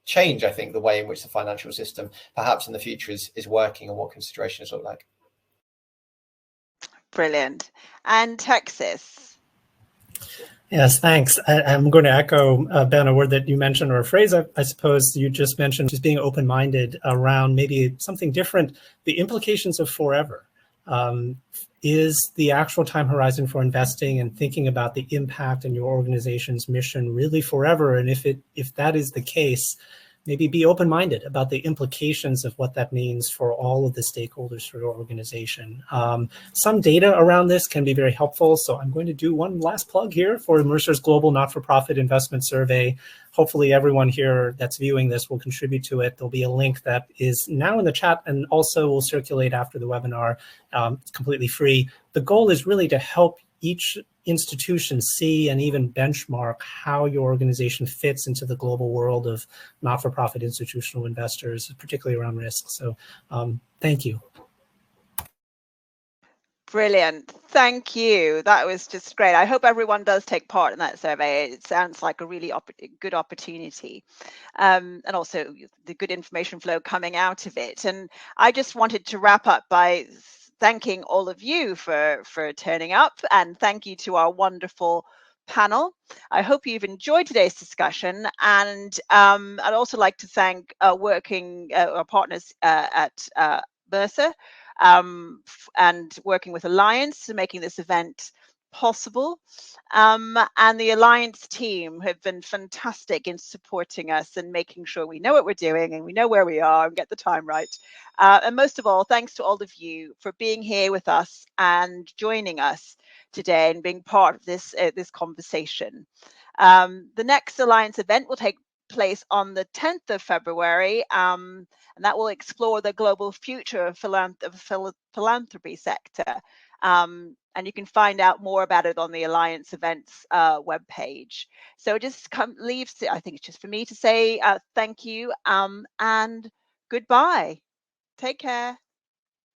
change, I think, the way in which the financial system perhaps in the future is working and what considerations look like.
Brilliant. And Texas.
Yes, thanks. I'm going to echo, Ben, a word that you mentioned, or a phrase I suppose you just mentioned, just being open-minded around maybe something different. The implications of forever is the actual time horizon for investing and thinking about the impact in your organization's mission really forever. And if that is the case, maybe be open-minded about the implications of what that means for all of the stakeholders for your organization. Some data around this can be very helpful. So I'm going to do one last plug here for Mercer's Global Not-for-Profit Investment Survey. Hopefully everyone here that's viewing this will contribute to it. There'll be a link that is now in the chat and also will circulate after the webinar. It's completely free. The goal is really to help each institution see and even benchmark how your organization fits into the global world of not-for-profit institutional investors, particularly around risk. So thank you.
Brilliant. Thank you. That was just great. I hope everyone does take part in that survey. It sounds like a really good opportunity, and also the good information flow coming out of it. And I just wanted to wrap up by thanking all of you for turning up, and thank you to our wonderful panel. I hope you've enjoyed today's discussion, and I'd also like to thank our partners at Mercer and working with Alliance to making this event possible. And the Alliance team have been fantastic in supporting us and making sure we know what we're doing and we know where we are and get the time right. And most of all, thanks to all of you for being here with us and joining us today and being part of this conversation. The next Alliance event will take place on the 10th of February, and that will explore the global future of philanthropy sector. And you can find out more about it on the Alliance events webpage. So it just leaves, I think it's just for me to say thank you and goodbye. Take care.